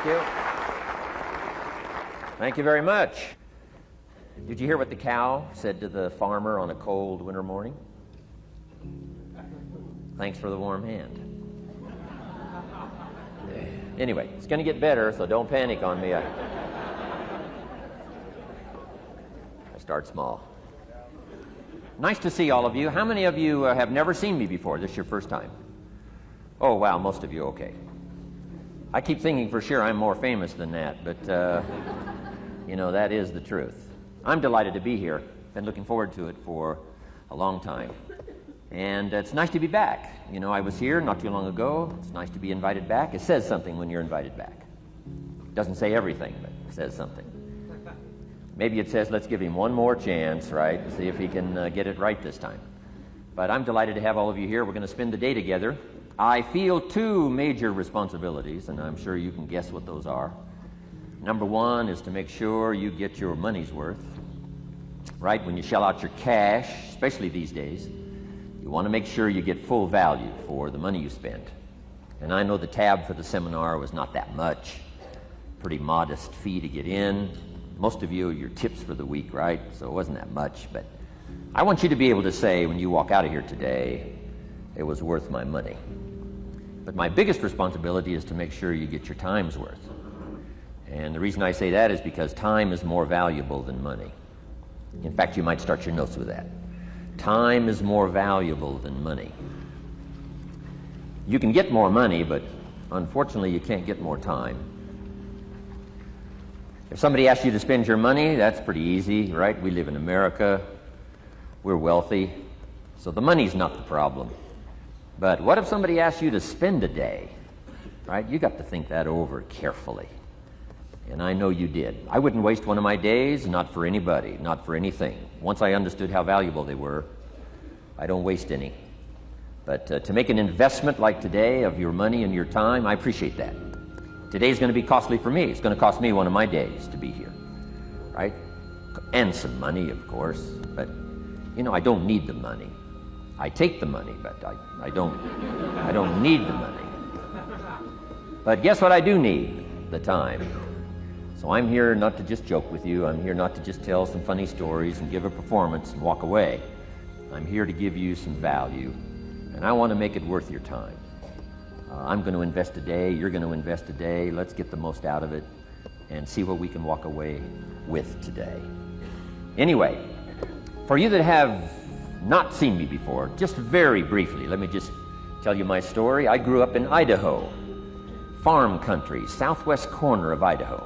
you. Thank you very much. Did you hear what the cow said to the farmer on a cold winter morning? Thanks for the warm hand. Anyway, it's going to get better, so don't panic on me. I start small. Nice to see all of you. How many of you have never seen me before? This is your first time? Oh, wow, most of you, okay. I keep thinking for sure I'm more famous than that, but, you know, that is the truth. I'm delighted to be here. Been looking forward to it for a long time. And it's nice to be back. You know, I was here not too long ago. It's nice to be invited back. It says something when you're invited back. It doesn't say everything, but it says something. Maybe it says, let's give him one more chance, right? See if he can get it right this time. But I'm delighted to have all of you here. We're going to spend the day together. I feel two major responsibilities, and I'm sure you can guess what those are. Number one is to make sure you get your money's worth, right? When you shell out your cash, especially these days, you want to make sure you get full value for the money you spend. And I know the tab for the seminar was not that much. Pretty modest fee to get in. Most of you, your tips for the week, right? So it wasn't that much. But I want you to be able to say when you walk out of here today, it was worth my money. But my biggest responsibility is to make sure you get your time's worth. And the reason I say that is because time is more valuable than money. In fact, you might start your notes with that. Time is more valuable than money. You can get more money, but unfortunately you can't get more time. If somebody asks you to spend your money, that's pretty easy, right? We live in America. We're wealthy. So the money's not the problem. But what if somebody asks you to spend a day, right? You got to think that over carefully. And I know you did. I wouldn't waste one of my days, not for anybody, not for anything. Once I understood how valuable they were, I don't waste any. But to make an investment like today of your money and your time, I appreciate that. Today's going to be costly for me. It's going to cost me one of my days to be here, right? And some money, of course. But, you know, I don't need the money. I take the money, but I don't need the money. But guess what I do need? The time. So I'm here not to just joke with you. I'm here not to just tell some funny stories and give a performance and walk away. I'm here to give you some value, and I want to make it worth your time. I'm going to invest a day. You're going to invest a day. Let's get the most out of it and see what we can walk away with today. Anyway, for you that have not seen me before, just very briefly, let me just tell you my story. I grew up in Idaho, farm country, southwest corner of Idaho.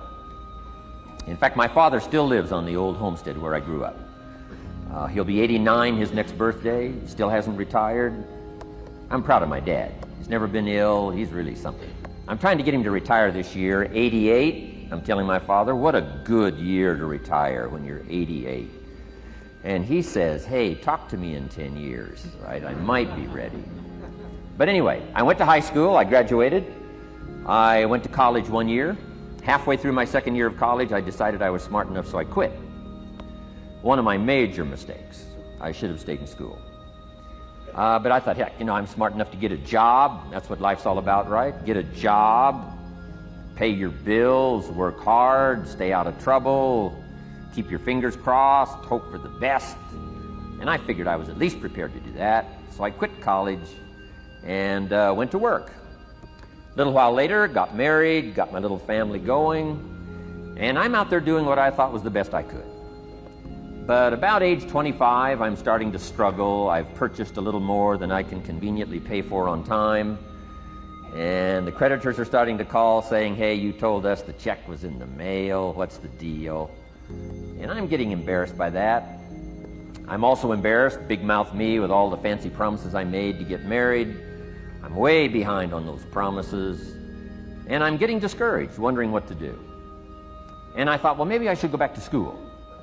In fact, my father still lives on the old homestead where I grew up. He'll be 89 his next birthday, still hasn't retired. I'm proud of my dad. He's never been ill. He's really something. I'm trying to get him to retire this year, 88. I'm telling my father, what a good year to retire when you're 88. And he says, hey, talk to me in 10 years, right? I might be ready. But anyway, I went to high school. I graduated. I went to college 1 year. Halfway through my second year of college, I decided I was smart enough, so I quit. One of my major mistakes. I should have stayed in school. But I thought, heck, you know, I'm smart enough to get a job. That's what life's all about, right? Get a job, pay your bills, work hard, stay out of trouble, keep your fingers crossed, hope for the best. And I figured I was at least prepared to do that. So I quit college and went to work. A little while later, got married, got my little family going, and I'm out there doing what I thought was the best I could. But about age 25, I'm starting to struggle. I've purchased a little more than I can conveniently pay for on time. And the creditors are starting to call saying, hey, you told us the check was in the mail. What's the deal? And I'm getting embarrassed by that. I'm also embarrassed, big mouth me, with all the fancy promises I made to get married. I'm way behind on those promises. And I'm getting discouraged, wondering what to do. And I thought, well, maybe I should go back to school.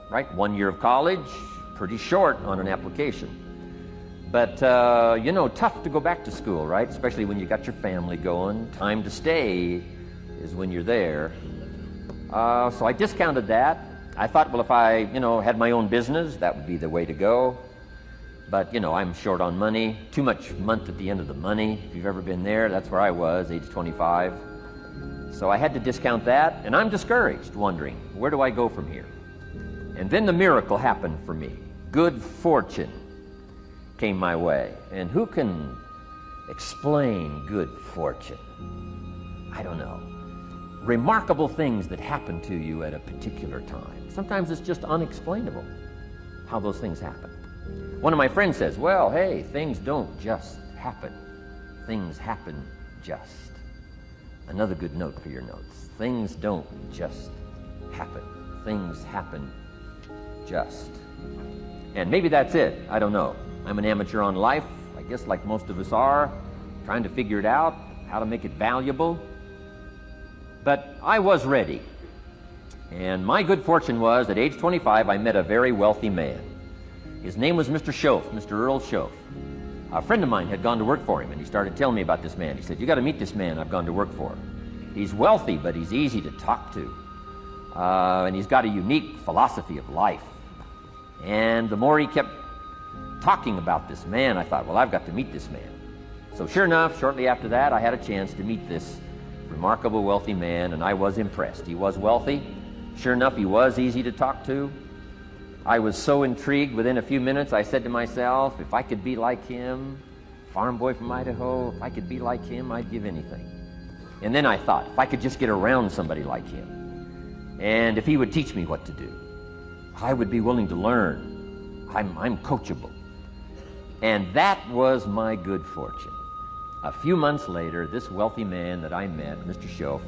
Right? 1 year of college, pretty short on an application. But, you know, tough to go back to school, right? Especially when you got your family going. Time to stay is when you're there. So I discounted that. I thought, well, if I, you know, had my own business, that would be the way to go. But, you know, I'm short on money. Too much month at the end of the money. If you've ever been there, that's where I was, age 25. So I had to discount that, and I'm discouraged, wondering, where do I go from here? And then the miracle happened for me. Good fortune came my way. And who can explain good fortune? I don't know. Remarkable things that happen to you at a particular time. Sometimes it's just unexplainable how those things happen. One of my friends says, well, hey, things don't just happen. Things happen just. Another good note for your notes. Things don't just happen. Things happen just. And maybe that's it. I don't know. I'm an amateur on life, I guess like most of us are, trying to figure it out, how to make it valuable. But I was ready. And my good fortune was, at age 25, I met a very wealthy man. His name was Mr. Shoaff, Mr. Earl Shoaff. A friend of mine had gone to work for him, and he started telling me about this man. He said, you got to meet this man I've gone to work for. He's wealthy, but he's easy to talk to. And he's got a unique philosophy of life. And the more he kept talking about this man, I thought, well, I've got to meet this man. So sure enough, shortly after that, I had a chance to meet this remarkable wealthy man, and I was impressed. He was wealthy. Sure enough, he was easy to talk to. I was so intrigued, within a few minutes, I said to myself, if I could be like him, farm boy from Idaho, if I could be like him, I'd give anything. And then I thought, if I could just get around somebody like him, and if he would teach me what to do, I would be willing to learn. I'm coachable. And that was my good fortune. A few months later, this wealthy man that I met, Mr. Shoaff,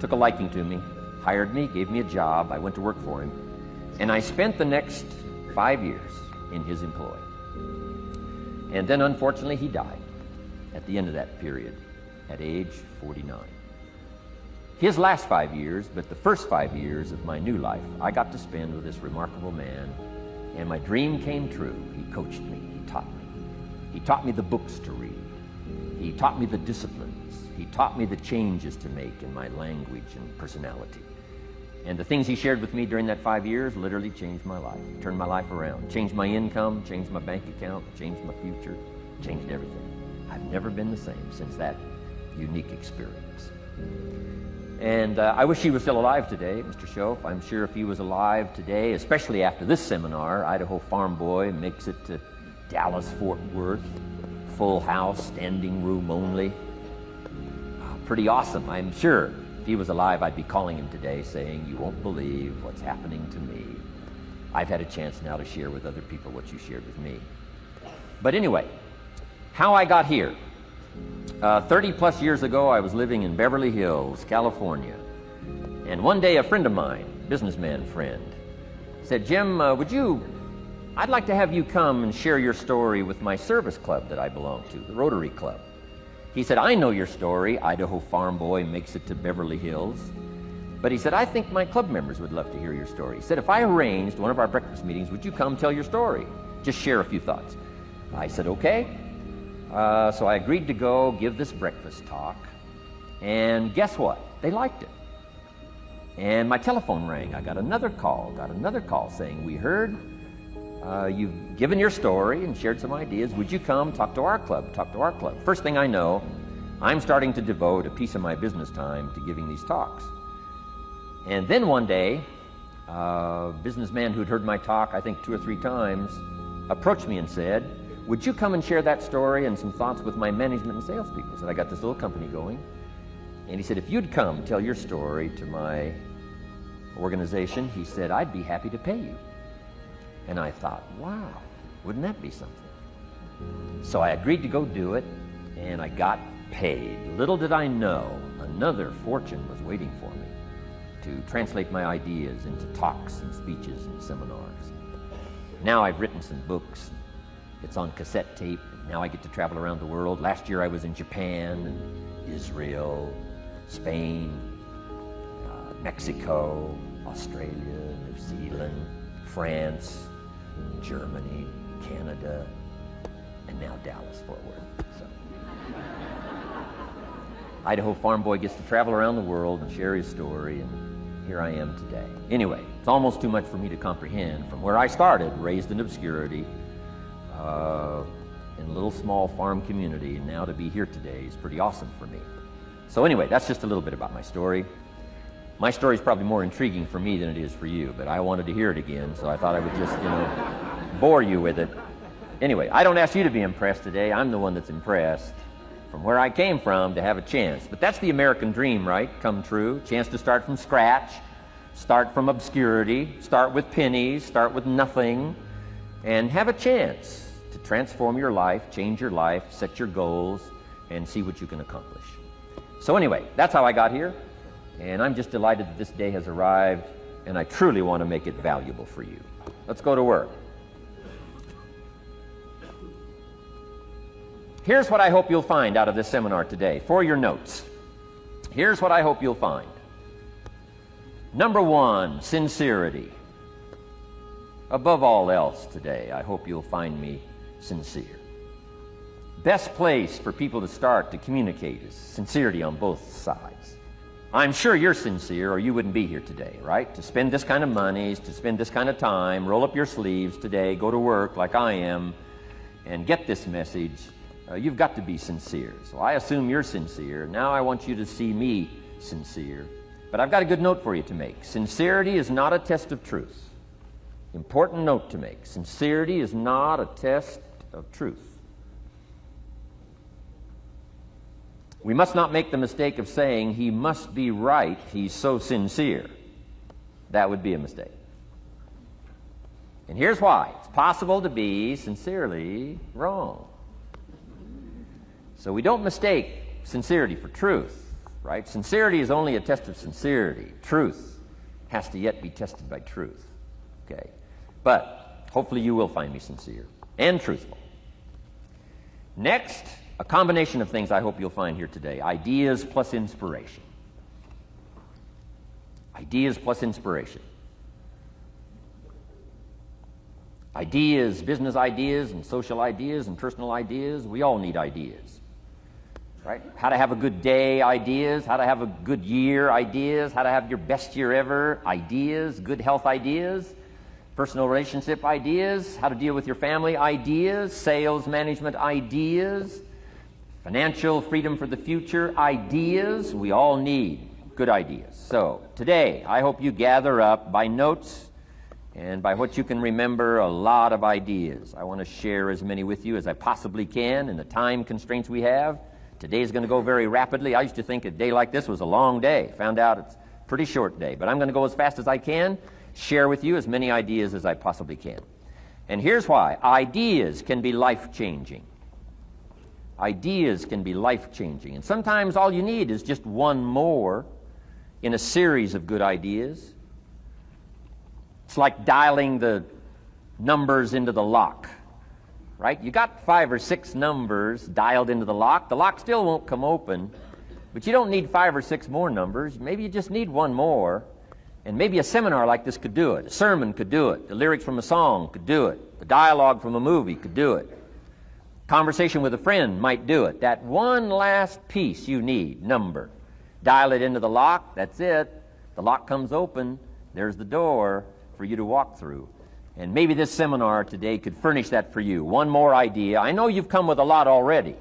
took a liking to me, hired me, gave me a job. I went to work for him. And I spent the next 5 years in his employ. And then, unfortunately, he died at the end of that period, at age 49. His last 5 years, but the first 5 years of my new life, I got to spend with this remarkable man, and my dream came true. He coached me, he taught me. He taught me the books to read. He taught me the disciplines. He taught me the changes to make in my language and personality. And the things he shared with me during that 5 years literally changed my life, turned my life around, changed my income, changed my bank account, changed my future, changed everything. I've never been the same since that unique experience. And I wish he was still alive today, Mr. Shoaff. I'm sure if he was alive today, especially after this seminar, Idaho Farm Boy makes it to Dallas-Fort Worth, full house, standing room only. Pretty awesome, I'm sure. If he was alive, I'd be calling him today saying, you won't believe what's happening to me. I've had a chance now to share with other people what you shared with me. But anyway, how I got here. 30 plus years ago, I was living in Beverly Hills, California. And one day, a friend of mine, businessman friend, said, Jim, I'd like to have you come and share your story with my service club that I belong to, the Rotary Club. He said, I know your story, Idaho farm boy makes it to Beverly Hills. But he said, I think my club members would love to hear your story. He said, if I arranged one of our breakfast meetings, would you come tell your story? Just share a few thoughts. I said, okay. So I agreed to go give this breakfast talk. And guess what? They liked it. And my telephone rang. I got another call saying, we heard you've given your story and shared some ideas. Would you come talk to our club? First thing I know, I'm starting to devote a piece of my business time to giving these talks. And then one day, a businessman who'd heard my talk, I think 2 or 3 times, approached me and said, would you come and share that story and some thoughts with my management and salespeople? I said, I got this little company going. And he said, if you'd come tell your story to my organization, he said, I'd be happy to pay you. And I thought, wow, wouldn't that be something? So I agreed to go do it, and I got paid. Little did I know, another fortune was waiting for me to translate my ideas into talks and speeches and seminars. Now I've written some books. It's on cassette tape. Now I get to travel around the world. Last year I was in Japan, and Israel, Spain, Mexico, Australia, New Zealand, France, Germany, Canada, and now Dallas-Fort Worth. So. Idaho farm boy gets to travel around the world and share his story, and here I am today. Anyway, it's almost too much for me to comprehend. From where I started, raised in obscurity, in a little small farm community, and now to be here today is pretty awesome for me. So anyway, that's just a little bit about my story. My story is probably more intriguing for me than it is for you, but I wanted to hear it again, so I thought I would just, bore you with it. Anyway, I don't ask you to be impressed today. I'm the one that's impressed from where I came from to have a chance. But that's the American dream, right? Come true. Chance to start from scratch, start from obscurity, start with pennies, start with nothing, and have a chance to transform your life, change your life, set your goals, and see what you can accomplish. So anyway, that's how I got here, and I'm just delighted that this day has arrived, and I truly want to make it valuable for you. Let's go to work. Here's what I hope you'll find out of this seminar today for your notes. Here's what I hope you'll find. Number one, sincerity. Above all else today, I hope you'll find me sincere. Best place for people to start to communicate is sincerity on both sides. I'm sure you're sincere or you wouldn't be here today, right? To spend this kind of money, to spend this kind of time, roll up your sleeves today, go to work like I am, and get this message. You've got to be sincere. So I assume you're sincere. Now I want you to see me sincere. But I've got a good note for you to make. Sincerity is not a test of truth. Important note to make. Sincerity is not a test of truth. We must not make the mistake of saying he must be right, he's so sincere. That would be a mistake. And here's why. It's possible to be sincerely wrong. So we don't mistake sincerity for truth, right? Sincerity is only a test of sincerity. Truth has to yet be tested by truth, okay? But hopefully you will find me sincere and truthful. Next, a combination of things I hope you'll find here today. Ideas plus inspiration. Ideas plus inspiration. Ideas, business ideas and social ideas and personal ideas, we all need ideas. Right? How to have a good day ideas, how to have a good year ideas, how to have your best year ever ideas, good health ideas, personal relationship ideas, how to deal with your family ideas, sales management ideas, financial freedom for the future ideas. We all need good ideas. So today, I hope you gather up by notes and by what you can remember a lot of ideas. I want to share as many with you as I possibly can in the time constraints we have. Today's going to go very rapidly. I used to think a day like this was a long day. Found out it's a pretty short day. But I'm going to go as fast as I can, share with you as many ideas as I possibly can. And here's why. Ideas can be life-changing. Ideas can be life-changing. And sometimes all you need is just one more in a series of good ideas. It's like dialing the numbers into the lock. Right? You got 5 or 6 numbers dialed into the lock. The lock still won't come open, but you don't need 5 or 6 more numbers. Maybe you just need one more, and maybe a seminar like this could do it. A sermon could do it. The lyrics from a song could do it. The dialogue from a movie could do it. Conversation with a friend might do it. That one last piece you need, number. Dial it into the lock, that's it. The lock comes open, there's the door for you to walk through. And maybe this seminar today could furnish that for you. One more idea. I know you've come with a lot already.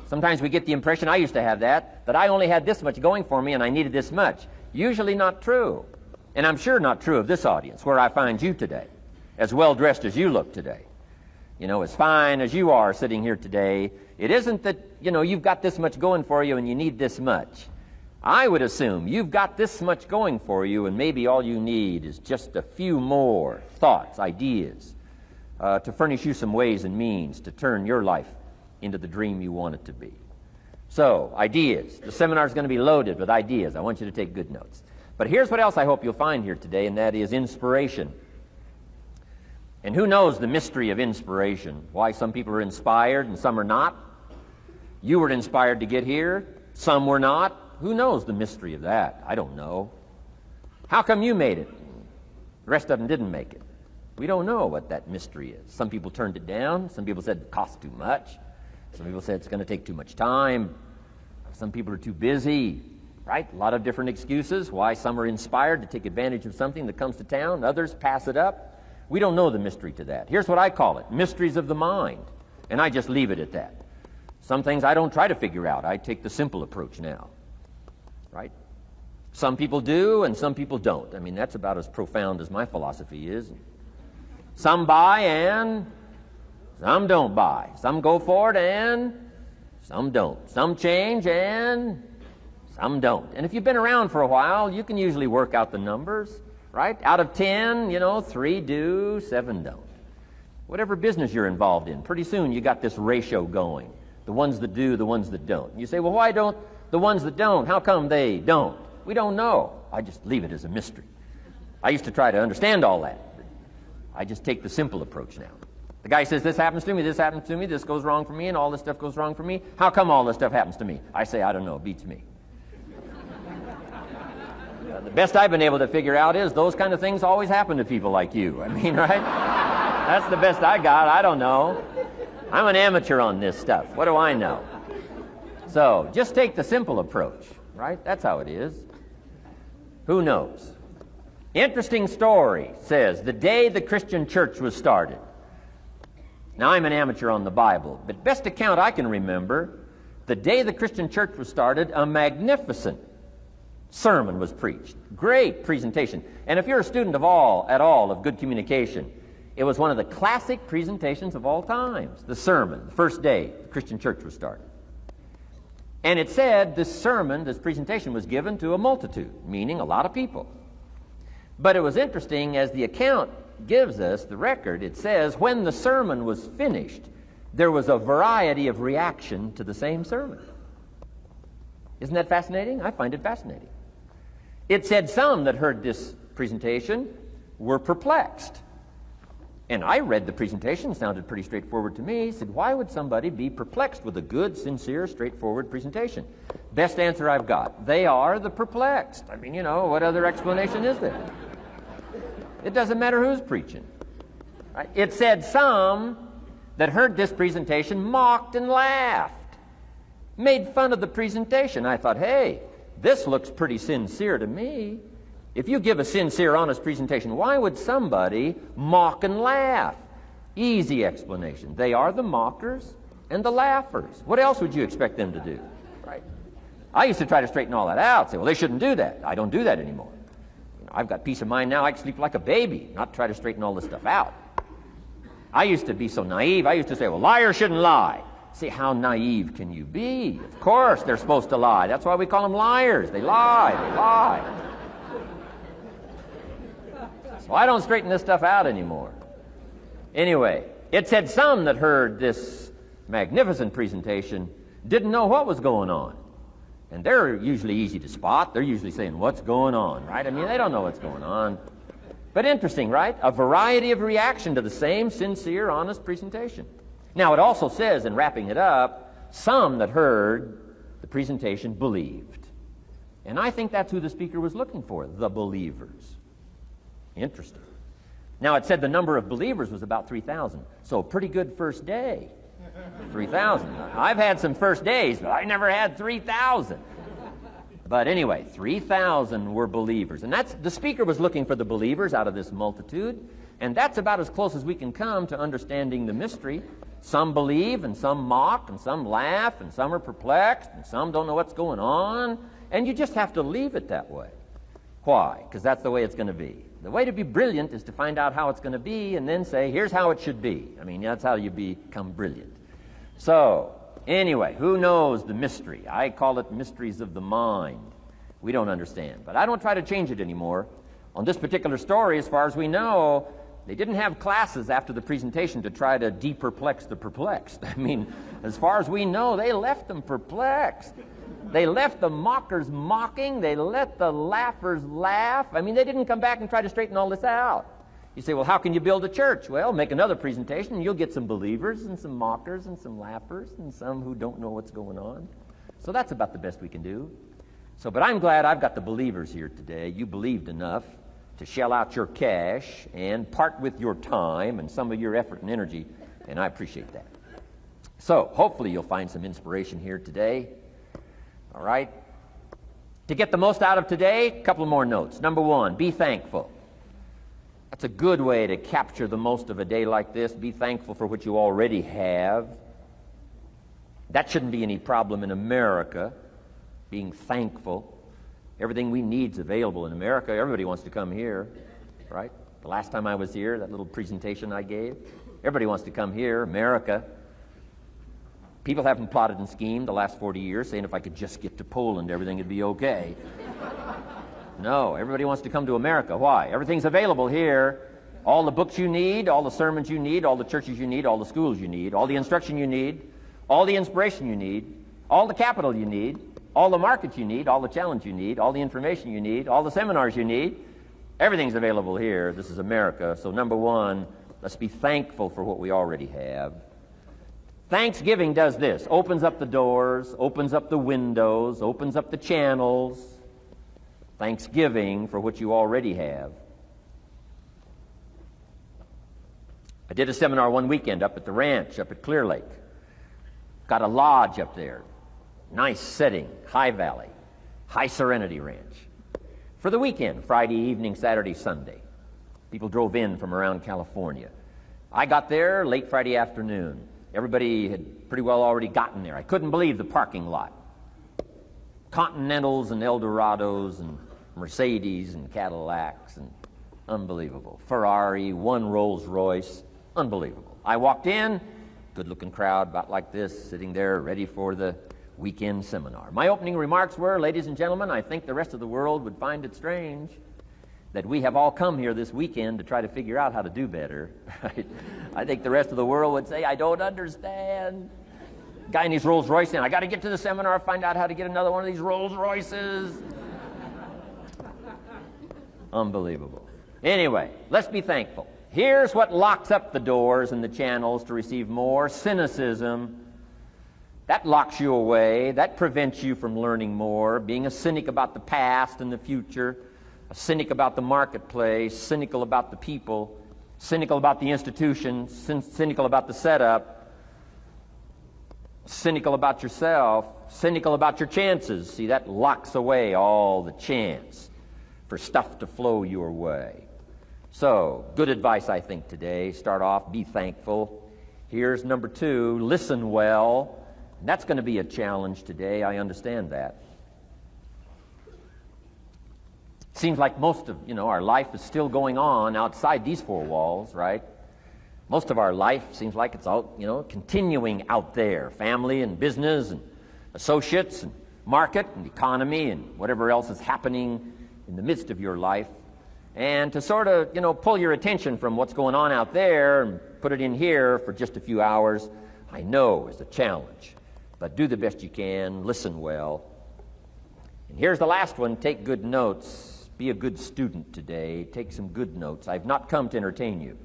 Sometimes we get the impression, I used to have that I only had this much going for me and I needed this much. Usually not true. And I'm sure not true of this audience, where I find you today, as well dressed as you look today. As fine as you are sitting here today, it isn't that, you've got this much going for you and you need this much. I would assume you've got this much going for you, and maybe all you need is just a few more thoughts, ideas, to furnish you some ways and means to turn your life into the dream you want it to be. So, ideas. The seminar is going to be loaded with ideas. I want you to take good notes. But here's what else I hope you'll find here today, and that is inspiration. And who knows the mystery of inspiration? Why some people are inspired and some are not? You were inspired to get here. Some were not. Who knows the mystery of that? I don't know. How come you made it? The rest of them didn't make it. We don't know what that mystery is. Some people turned it down. Some people said it costs too much. Some people said it's going to take too much time. Some people are too busy, right? A lot of different excuses why some are inspired to take advantage of something that comes to town. Others pass it up. We don't know the mystery to that. Here's what I call it, mysteries of the mind. And I just leave it at that. Some things I don't try to figure out. I take the simple approach now. right? Some people do and some people don't. I mean, that's about as profound as my philosophy is. Some buy and some don't buy. Some go for it and some don't. Some change and some don't. And if you've been around for a while, you can usually work out the numbers, right? Out of 10, 3 do, 7 don't. Whatever business you're involved in, pretty soon you got this ratio going. The ones that do, the ones that don't. You say, well, why don't the ones that don't, how come they don't? We don't know. I just leave it as a mystery. I used to try to understand all that. I just take the simple approach now. The guy says, this happens to me, this goes wrong for me, and all this stuff goes wrong for me. How come all this stuff happens to me? I say, I don't know, beats me. The best I've been able to figure out is those kind of things always happen to people like you. I mean, right? That's the best I got. I don't know. I'm an amateur on this stuff. What do I know? So just take the simple approach, right? That's how it is. Who knows? Interesting story says the day the Christian church was started. Now, I'm an amateur on the Bible, but best account I can remember, the day the Christian church was started, a magnificent sermon was preached. Great presentation. And if you're a student at all of good communication, it was one of the classic presentations of all times. The sermon, the first day the Christian church was started. And it said this sermon, this presentation was given to a multitude, meaning a lot of people. But it was interesting, as the account gives us, the record, it says, when the sermon was finished, there was a variety of reaction to the same sermon. Isn't that fascinating? I find it fascinating. It said some that heard this presentation were perplexed. And I read the presentation, sounded pretty straightforward to me. Said, why would somebody be perplexed with a good, sincere, straightforward presentation? Best answer I've got. They are the perplexed. I mean, what other explanation is there? It doesn't matter who's preaching. Right? It said some that heard this presentation mocked and laughed, made fun of the presentation. I thought, hey, this looks pretty sincere to me. If you give a sincere, honest presentation, why would somebody mock and laugh? Easy explanation. They are the mockers and the laughers. What else would you expect them to do? Right? I used to try to straighten all that out, say, well, they shouldn't do that. I don't do that anymore. I've got peace of mind now. I can sleep like a baby, not try to straighten all this stuff out. I used to be so naive. I used to say, well, liars shouldn't lie. See, how naive can you be? Of course they're supposed to lie. That's why we call them liars. They lie. So I don't straighten this stuff out anymore. Anyway, it said some that heard this magnificent presentation didn't know what was going on. And they're usually easy to spot. They're usually saying, what's going on, right? I mean, they don't know what's going on. But interesting, right? A variety of reaction to the same sincere, honest presentation. Now, it also says, in wrapping it up, some that heard the presentation believed. And I think that's who the speaker was looking for, the believers. Interesting. Now, it said the number of believers was about 3,000. So, pretty good first day. 3,000. I've had some first days, but I never had 3,000. But anyway, 3,000 were believers. And that's the speaker was looking for the believers out of this multitude. And that's about as close as we can come to understanding the mystery. Some believe, and some mock, and some laugh, and some are perplexed, and some don't know what's going on. And you just have to leave it that way. Why? Because that's the way it's going to be. The way to be brilliant is to find out how it's going to be and then say, here's how it should be. I mean, that's how you become brilliant. So, anyway, who knows the mystery? I call it mysteries of the mind. We don't understand. But I don't try to change it anymore. On this particular story, as far as we know, they didn't have classes after the presentation to try to de-perplex the perplexed. I mean, as far as we know, they left them perplexed. They left the mockers mocking. They let the laughers laugh. I mean, they didn't come back and try to straighten all this out. You say, well, how can you build a church? Well, make another presentation, and you'll get some believers and some mockers and some laughers and some who don't know what's going on. So that's about the best we can do. So, but I'm glad I've got the believers here today. You believed enough to shell out your cash and part with your time and some of your effort and energy, and I appreciate that. So, hopefully you'll find some inspiration here today. All right? To get the most out of today, a couple more notes. Number one, be thankful. That's a good way to capture the most of a day like this. Be thankful for what you already have. That shouldn't be any problem in America, being thankful. Everything we need is available in America. Everybody wants to come here, right? The last time I was here, that little presentation I gave, everybody wants to come here, America. People haven't plotted and schemed the last 40 years saying if I could just get to Poland, everything would be okay. No, everybody wants to come to America. Why? Everything's available here. All the books you need, all the sermons you need, all the churches you need, all the schools you need, all the instruction you need, all the inspiration you need, all the capital you need, all the markets you need, all the challenge you need, all the information you need, all the seminars you need. Everything's available here. This is America. So number one, let's be thankful for what we already have. Thanksgiving does this. Opens up the doors, opens up the windows, opens up the channels. Thanksgiving for what you already have. I did a seminar one weekend up at the ranch, up at Clear Lake. Got a lodge up there. Nice setting, high valley, high serenity ranch. For the weekend, Friday evening, Saturday, Sunday. People drove in from around California. I got there late Friday afternoon. Everybody had pretty well already gotten there. I couldn't believe the parking lot. Continentals and Eldorados and Mercedes and Cadillacs and unbelievable. Ferrari, one Rolls Royce, unbelievable. I walked in, good-looking crowd about like this, sitting there ready for the weekend seminar. My opening remarks were, ladies and gentlemen, I think the rest of the world would find it strange that we have all come here this weekend to try to figure out how to do better. Right? I think the rest of the world would say, I don't understand. Guy in his Rolls Royce, and I got to get to the seminar, find out how to get another one of these Rolls Royces. Unbelievable. Anyway, let's be thankful. Here's what locks up the doors and the channels to receive more: cynicism. That locks you away. That prevents you from learning more. Being a cynic about the past and the future, a cynic about the marketplace, cynical about the people, cynical about the institutions, cynical about the setup, cynical about yourself, cynical about your chances. See, that locks away all the chance for stuff to flow your way. So, good advice, I think, today. Start off, be thankful. Here's number two, listen well. That's going to be a challenge today. I understand that. It seems like most of, our life is still going on outside these four walls, right? Most of our life seems like it's out, continuing out there. Family and business and associates and market and economy and whatever else is happening in the midst of your life. And to sort of, pull your attention from what's going on out there and put it in here for just a few hours, I know is a challenge. But do the best you can, listen well. And here's the last one, take good notes. Be a good student today. Take some good notes. I've not come to entertain you.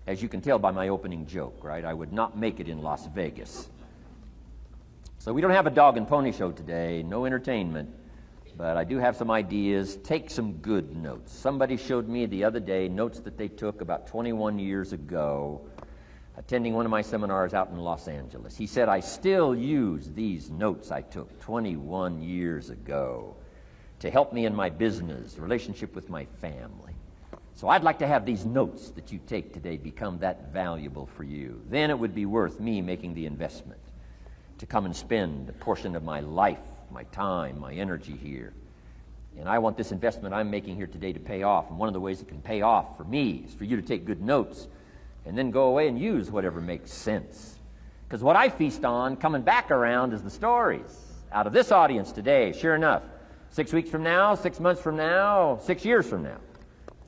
As you can tell by my opening joke, right? I would not make it in Las Vegas. So we don't have a dog and pony show today, no entertainment. But I do have some ideas. Take some good notes. Somebody showed me the other day notes that they took about 21 years ago, attending one of my seminars out in Los Angeles. He said, I still use these notes I took 21 years ago to help me in my business, relationship with my family. So I'd like to have these notes that you take today become that valuable for you. Then it would be worth me making the investment to come and spend a portion of my life, my time, my energy here. And I want this investment I'm making here today to pay off. And one of the ways it can pay off for me is for you to take good notes and then go away and use whatever makes sense. Because what I feast on coming back around is the stories out of this audience today. Sure enough, 6 weeks from now, 6 months from now, 6 years from now,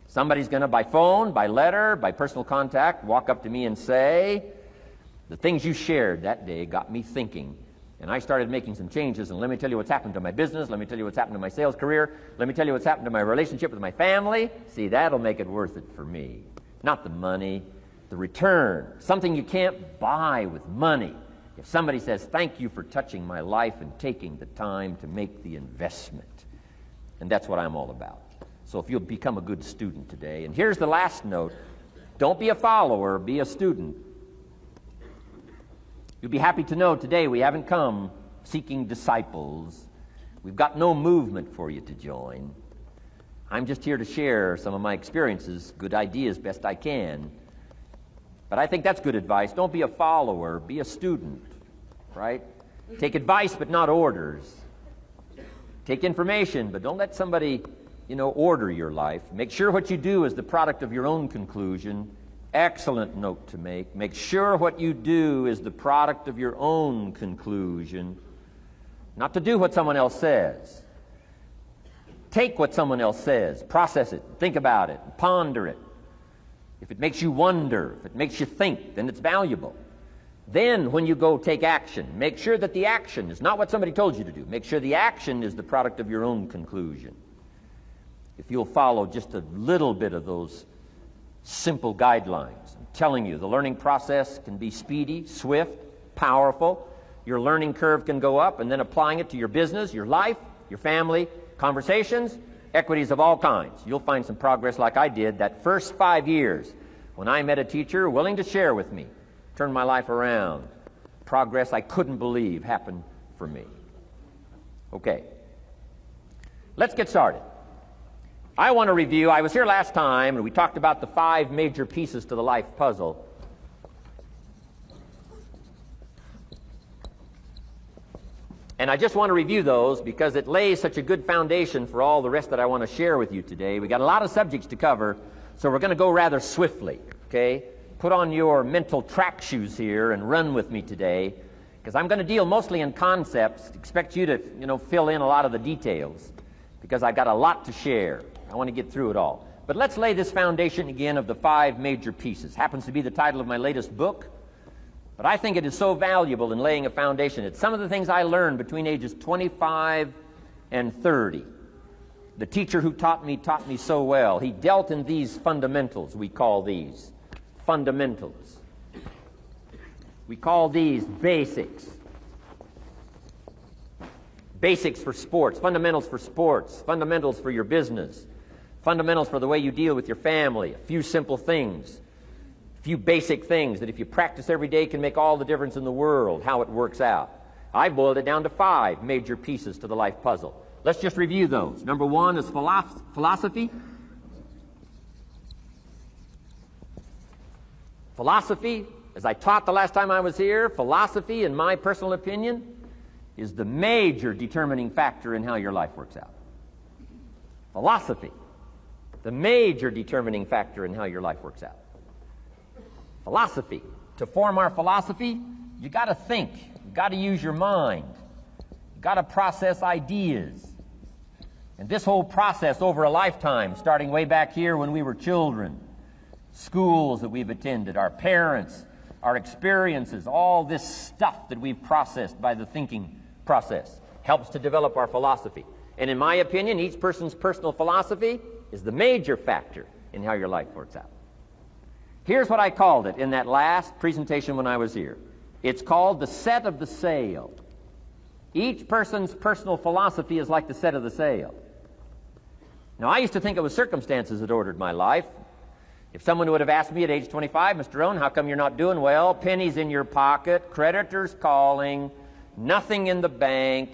somebody's going to, by phone, by letter, by personal contact, walk up to me and say, the things you shared that day got me thinking. And I started making some changes, and let me tell you what's happened to my business. Let me tell you what's happened to my sales career. Let me tell you what's happened to my relationship with my family. See, that'll make it worth it for me. Not the money, the return. Something you can't buy with money. If somebody says, thank you for touching my life and taking the time to make the investment. And that's what I'm all about. So if you'll become a good student today. And here's the last note. Don't be a follower, be a student. You'll be happy to know today we haven't come seeking disciples. We've got no movement for you to join. I'm just here to share some of my experiences, good ideas, best I can. But I think that's good advice. Don't be a follower, be a student, right? Take advice but not orders. Take information, but don't let somebody, order your life. Make sure what you do is the product of your own conclusion. Excellent note to make. Make sure what you do is the product of your own conclusion. Not to do what someone else says. Take what someone else says, process it, think about it, ponder it. If it makes you wonder, if it makes you think, then it's valuable. Then when you go take action, make sure that the action is not what somebody told you to do. Make sure the action is the product of your own conclusion. If you'll follow just a little bit of those simple guidelines, I'm telling you, the learning process can be speedy, swift, powerful. Your learning curve can go up, and then applying it to your business, your life, your family, conversations, equities of all kinds. You'll find some progress like I did that first 5 years when I met a teacher willing to share with me, turn my life around. Progress I couldn't believe happened for me. Okay, let's get started. I want to review, I was here last time and we talked about the 5 major pieces to the life puzzle. And I just want to review those because it lays such a good foundation for all the rest that I want to share with you today. We got a lot of subjects to cover, so we're going to go rather swiftly, okay? Put on your mental track shoes here and run with me today, because I'm going to deal mostly in concepts. Expect you to, fill in a lot of the details, because I've got a lot to share. I want to get through it all. But let's lay this foundation again of the 5 major pieces. Happens to be the title of my latest book. But I think it is so valuable in laying a foundation. It's some of the things I learned between ages 25 and 30. The teacher who taught me so well. He dealt in these fundamentals, we call these fundamentals. We call these basics. Basics for sports, fundamentals for sports, fundamentals for your business, fundamentals for the way you deal with your family, a few simple things. Few basic things that if you practice every day can make all the difference in the world, how it works out. I boiled it down to 5 major pieces to the life puzzle. Let's just review those. Number 1 is philosophy. Philosophy, as I taught the last time I was here, philosophy, in my personal opinion, is the major determining factor in how your life works out. Philosophy, the major determining factor in how your life works out. Philosophy. To form our philosophy, you got to think. You got to use your mind. You got to process ideas. And this whole process over a lifetime, starting way back here when we were children, schools that we've attended, our parents, our experiences, all this stuff that we've processed by the thinking process helps to develop our philosophy. And in my opinion, each person's personal philosophy is the major factor in how your life works out. Here's what I called it in that last presentation when I was here. It's called the set of the sail. Each person's personal philosophy is like the set of the sail. Now, I used to think it was circumstances that ordered my life. If someone would have asked me at age 25, Mr. Rohn, how come you're not doing well? Pennies in your pocket, creditors calling, nothing in the bank,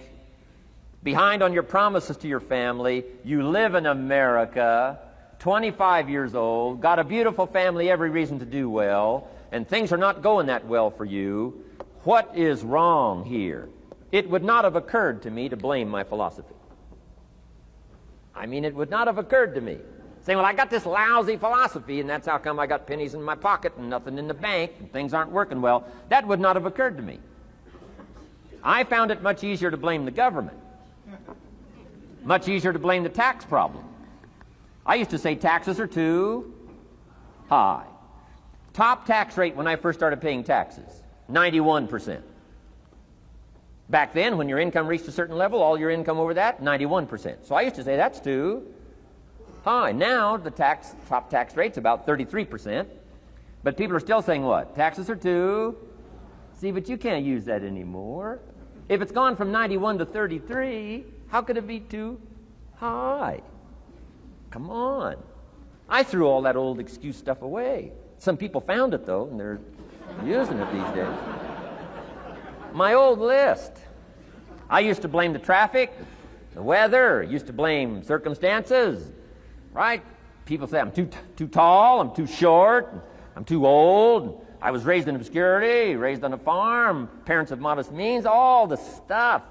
behind on your promises to your family, you live in America, 25 years old, got a beautiful family, every reason to do well, and things are not going that well for you. What is wrong here? It would not have occurred to me to blame my philosophy. I mean, it would not have occurred to me. Saying, well, I got this lousy philosophy, and that's how come I got pennies in my pocket and nothing in the bank, and things aren't working well. That would not have occurred to me. I found it much easier to blame the government. Much easier to blame the tax problem. I used to say taxes are too high. Top tax rate when I first started paying taxes, 91%. Back then, when your income reached a certain level, all your income over that, 91%. So I used to say that's too high. Now the top tax rate's about 33%. But people are still saying what? Taxes are too. See, but you can't use that anymore. If it's gone from 91 to 33, how could it be too high? Come on. I threw all that old excuse stuff away. Some people found it, though, and they're using it these days. My old list. I used to blame the traffic, the weather, used to blame circumstances, right? People say I'm too tall, I'm too short, I'm too old, I was raised in obscurity, raised on a farm, parents of modest means, all the stuff.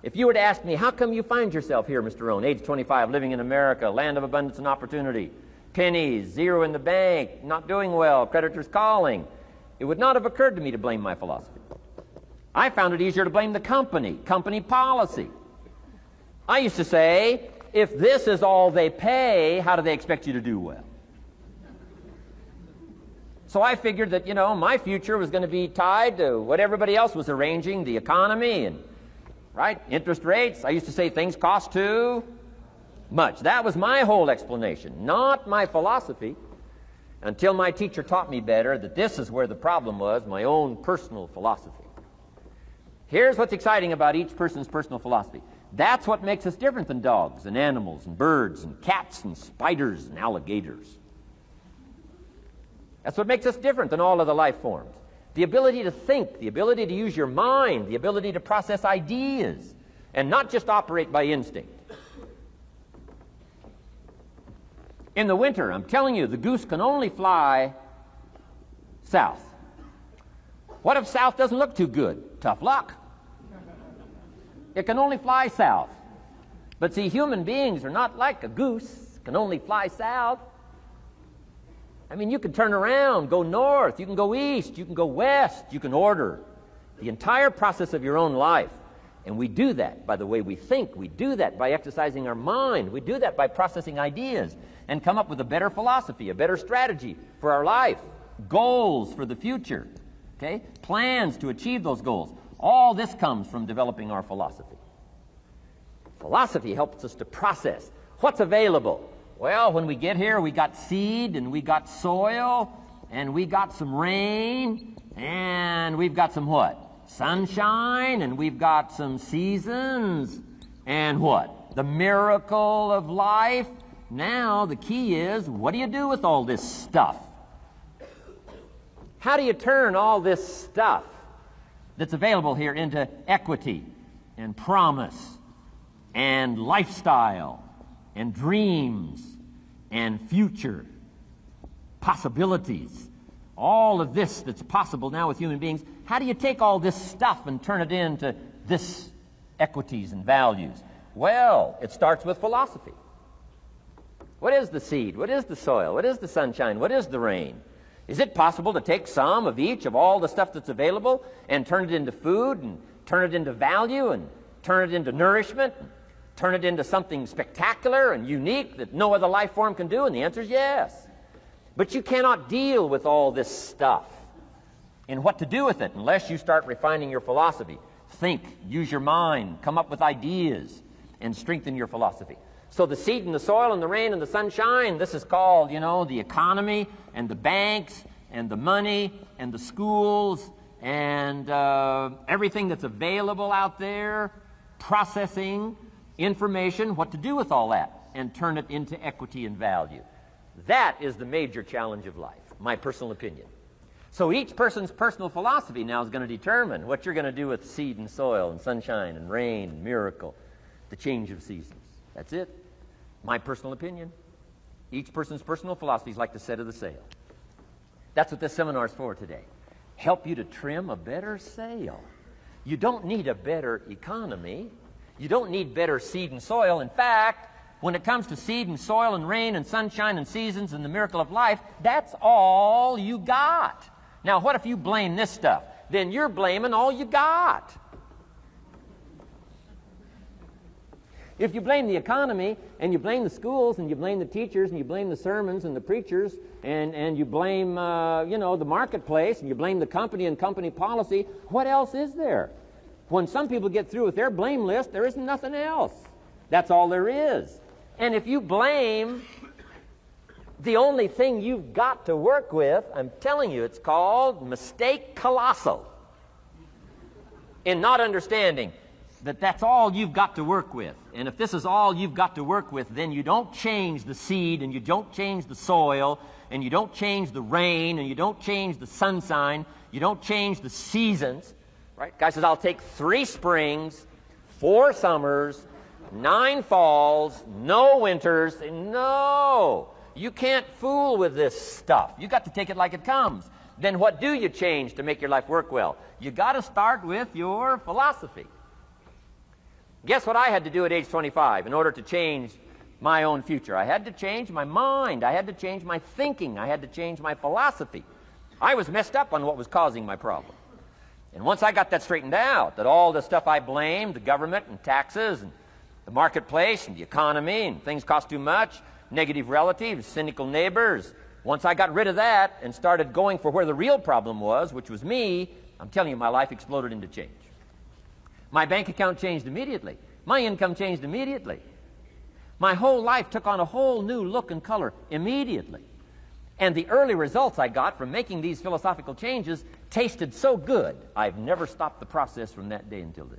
If you were to ask me, how come you find yourself here, Mr. Rohn, age 25, living in America, land of abundance and opportunity, pennies, zero in the bank, not doing well, creditors calling, it would not have occurred to me to blame my philosophy. I found it easier to blame the company policy. I used to say, if this is all they pay, how do they expect you to do well? So I figured that, my future was going to be tied to what everybody else was arranging, the economy and, interest rates. I used to say things cost too much. That was my whole explanation, not my philosophy, until my teacher taught me better that this is where the problem was, my own personal philosophy. Here's what's exciting about each person's personal philosophy. That's what makes us different than dogs and animals and birds and cats and spiders and alligators. That's what makes us different than all other life forms. The ability to think, the ability to use your mind, the ability to process ideas, and not just operate by instinct. In the winter, I'm telling you, the goose can only fly south. What if south doesn't look too good? Tough luck. It can only fly south. But see, human beings are not like a goose, can only fly south. I mean, you can turn around, go north, you can go east, you can go west, you can order the entire process of your own life. And we do that by the way we think. We do that by exercising our mind. We do that by processing ideas and come up with a better philosophy, a better strategy for our life, goals for the future, okay? Plans to achieve those goals. All this comes from developing our philosophy. Philosophy helps us to process what's available. Well, when we get here, we got seed, and we got soil, and we got some rain, and we've got some what? Sunshine, and we've got some seasons, and what? The miracle of life. Now, the key is, what do you do with all this stuff? How do you turn all this stuff that's available here into equity and promise and lifestyle and dreams and future possibilities? All of this that's possible now with human beings, how do you take all this stuff and turn it into this equities and values? Well, it starts with philosophy. What is the seed? What is the soil? What is the sunshine? What is the rain? Is it possible to take some of each of all the stuff that's available and turn it into food and turn it into value and turn it into nourishment, and turn it into something spectacular and unique that no other life form can do? And the answer is yes. But you cannot deal with all this stuff and what to do with it unless you start refining your philosophy. Think, use your mind, come up with ideas, and strengthen your philosophy. So the seed and the soil and the rain and the sunshine, this is called, the economy and the banks and the money and the schools and everything that's available out there, processing information, what to do with all that, and turn it into equity and value. That is the major challenge of life, my personal opinion. So each person's personal philosophy now is going to determine what you're going to do with seed and soil and sunshine and rain and miracle, the change of seasons. That's it. My personal opinion. Each person's personal philosophy is like the set of the sail. That's what this seminar is for today. Help you to trim a better sail. You don't need a better economy. You don't need better seed and soil. In fact, when it comes to seed and soil and rain and sunshine and seasons and the miracle of life, that's all you got. Now, what if you blame this stuff? Then you're blaming all you got. If you blame the economy, and you blame the schools, and you blame the teachers, and you blame the sermons and the preachers, and you blame, the marketplace, and you blame the company and company policy, what else is there? When some people get through with their blame list, there isn't nothing else. That's all there is. And if you blame the only thing you've got to work with, I'm telling you, it's called mistake colossal. In not understanding that that's all you've got to work with. And if this is all you've got to work with, then you don't change the seed, and you don't change the soil, and you don't change the rain, and you don't change the sunshine, you don't change the seasons. Right? Guy says, I'll take 3 springs, 4 summers, 9 falls, no winters. No, you can't fool with this stuff. You got to take it like it comes. Then what do you change to make your life work well? You got to start with your philosophy. Guess what I had to do at age 25 in order to change my own future? I had to change my mind. I had to change my thinking. I had to change my philosophy. I was messed up on what was causing my problem. And once I got that straightened out, that all the stuff I blamed, the government and taxes and the marketplace and the economy and things cost too much, negative relatives, cynical neighbors, once I got rid of that and started going for where the real problem was, which was me, I'm telling you, my life exploded into change. My bank account changed immediately. My income changed immediately. My whole life took on a whole new look and color immediately. And the early results I got from making these philosophical changes tasted so good, I've never stopped the process from that day until this.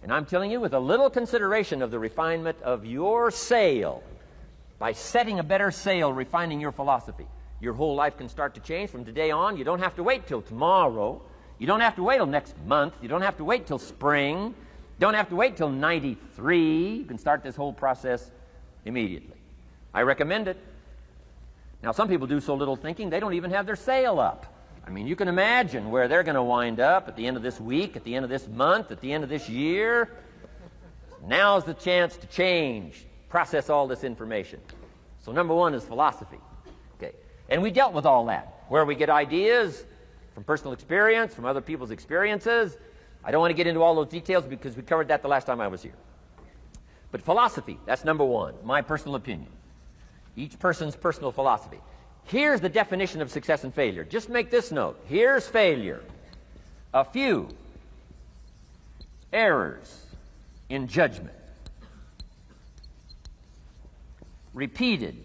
And I'm telling you, with a little consideration of the refinement of your sail, by setting a better sail, refining your philosophy, your whole life can start to change from today on. You don't have to wait till tomorrow. You don't have to wait till next month. You don't have to wait till spring. You don't have to wait till 93. You can start this whole process immediately. I recommend it. Now, some people do so little thinking, they don't even have their sail up. I mean, you can imagine where they're going to wind up at the end of this week, at the end of this month, at the end of this year. Now's the chance to change, process all this information. So number one is philosophy. Okay. And we dealt with all that, where we get ideas from personal experience, from other people's experiences. I don't want to get into all those details because we covered that the last time I was here. But philosophy, that's number one, my personal opinion. Each person's personal philosophy. Here's the definition of success and failure. Just make this note. Here's failure. A few errors in judgment, repeated